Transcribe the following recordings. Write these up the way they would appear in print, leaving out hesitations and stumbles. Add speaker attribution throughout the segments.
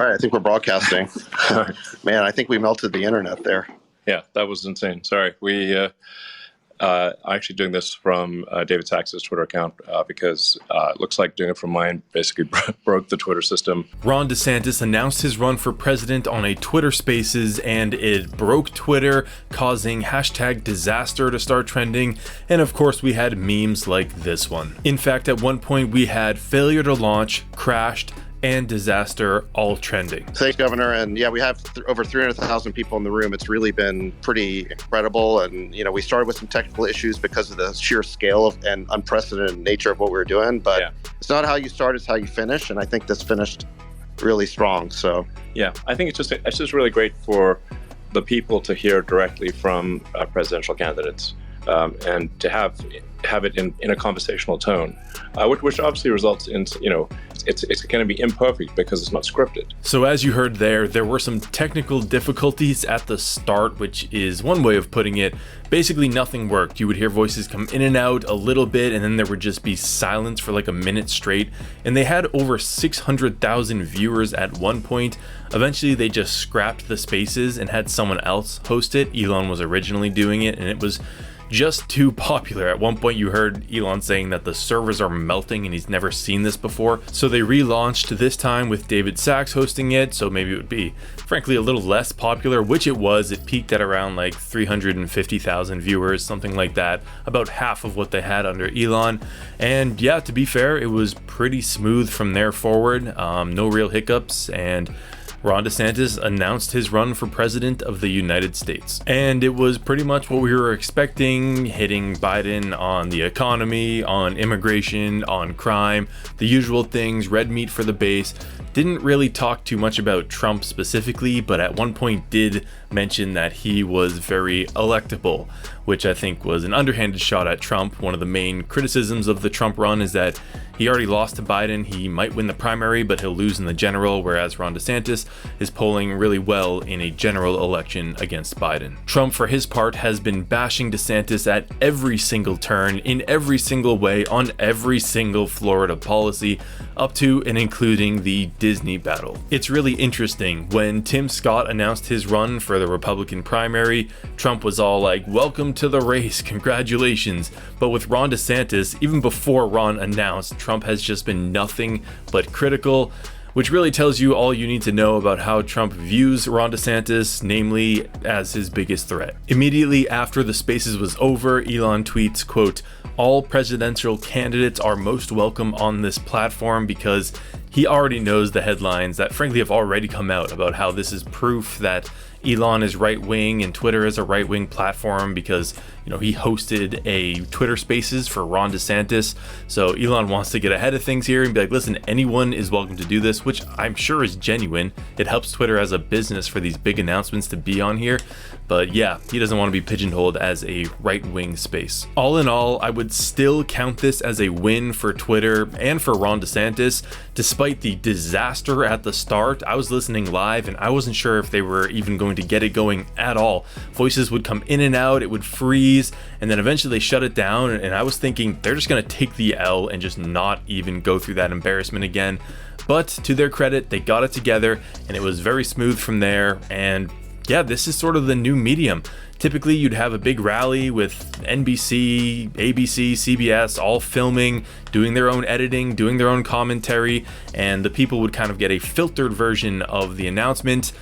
Speaker 1: All right, I think we're broadcasting. Man, I think we melted the internet there.
Speaker 2: Yeah, that was insane. Sorry. I'm actually doing this from David Sax's Twitter account because it looks like doing it from mine basically broke the Twitter system.
Speaker 3: Ron DeSantis announced his run for president on a Twitter Spaces, and it broke Twitter, causing #disaster to start trending. And of course, we had memes like this one. In fact, at one point, we had failure to launch, crashed, and disaster all trending.
Speaker 1: Thanks, Governor. And yeah, we have over 300,000 people in the room. It's really been pretty incredible. And, you know, we started with some technical issues because of the sheer scale of and unprecedented nature of what we were doing. But It's not how you start, it's how you finish. And I think this finished really strong. So,
Speaker 2: yeah, I think it's just really great for the people to hear directly from presidential candidates and to have it in a conversational tone, which obviously results in, it's going to be imperfect because it's not scripted.
Speaker 3: So as you heard there were some technical difficulties at the start, which is one way of putting it. Basically nothing worked. You would hear voices come in and out a little bit, and then there would just be silence for like a minute straight. And they had over 600,000 viewers at one point. Eventually they just scrapped the Spaces and had someone else host it. Elon was originally doing it, and it was just too popular. At one point you heard Elon saying that the servers are melting and he's never seen this before. So they relaunched this time with David Sachs hosting it, so maybe it would be frankly a little less popular, which it was. It peaked at around like 350,000 viewers, something like that, about half of what they had under Elon. And yeah, to be fair, it was pretty smooth from there forward. No real hiccups, and Ron DeSantis announced his run for president of the United States. And it was pretty much what we were expecting, hitting Biden on the economy, on immigration, on crime, the usual things, red meat for the base. Didn't really talk too much about Trump specifically, but at one point did mention that he was very electable, which I think was an underhanded shot at Trump. One of the main criticisms of the Trump run is that he already lost to Biden. He might win the primary, but he'll lose in the general, whereas Ron DeSantis is polling really well in a general election against Biden. Trump, for his part, has been bashing DeSantis at every single turn, in every single way, on every single Florida policy, up to and including the Disney battle. It's really interesting. When Tim Scott announced his run for the Republican primary, Trump was all like, "Welcome to the race, congratulations." But with Ron DeSantis, even before Ron announced, Trump has just been nothing but critical, which really tells you all you need to know about how Trump views Ron DeSantis, namely as his biggest threat. Immediately after the Spaces was over, Elon tweets, quote, "All presidential candidates are most welcome on this platform," because he already knows the headlines that frankly have already come out about how this is proof that Elon is right-wing and Twitter is a right-wing platform because, he hosted a Twitter Spaces for Ron DeSantis. So Elon wants to get ahead of things here and be like, listen, anyone is welcome to do this, which I'm sure is genuine. It helps Twitter as a business for these big announcements to be on here. But yeah, he doesn't want to be pigeonholed as a right-wing space. All in all, I would still count this as a win for Twitter and for Ron DeSantis. Despite the disaster at the start, I was listening live and I wasn't sure if they were even going to get it going at all. Voices would come in and out, it would freeze, and then eventually they shut it down, and I was thinking they're just going to take the L and just not even go through that embarrassment again. But to their credit, they got it together and it was very smooth from there. And yeah, this is sort of the new medium. Typically, you'd have a big rally with NBC, ABC, CBS all filming, doing their own editing, doing their own commentary, and the people would kind of get a filtered version of the announcement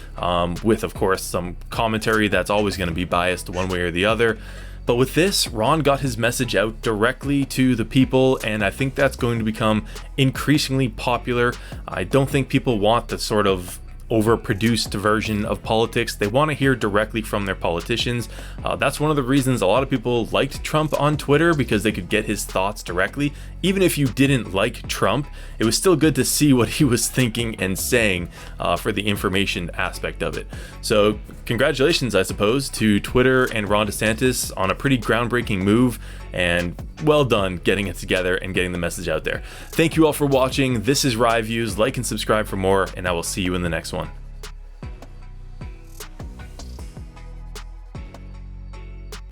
Speaker 3: with, of course, some commentary that's always going to be biased one way or the other. But with this, Ron got his message out directly to the people, and I think that's going to become increasingly popular. I don't think people want the sort of overproduced version of politics. They want to hear directly from their politicians. That's one of the reasons a lot of people liked Trump on Twitter, because they could get his thoughts directly. Even if you didn't like Trump, it was still good to see what he was thinking and saying for the information aspect of it. So congratulations, I suppose, to Twitter and Ron DeSantis on a pretty groundbreaking move, and well done getting it together and getting the message out there. Thank you all for watching. This is Rye Views. Like and subscribe for more, and I will see you in the next one.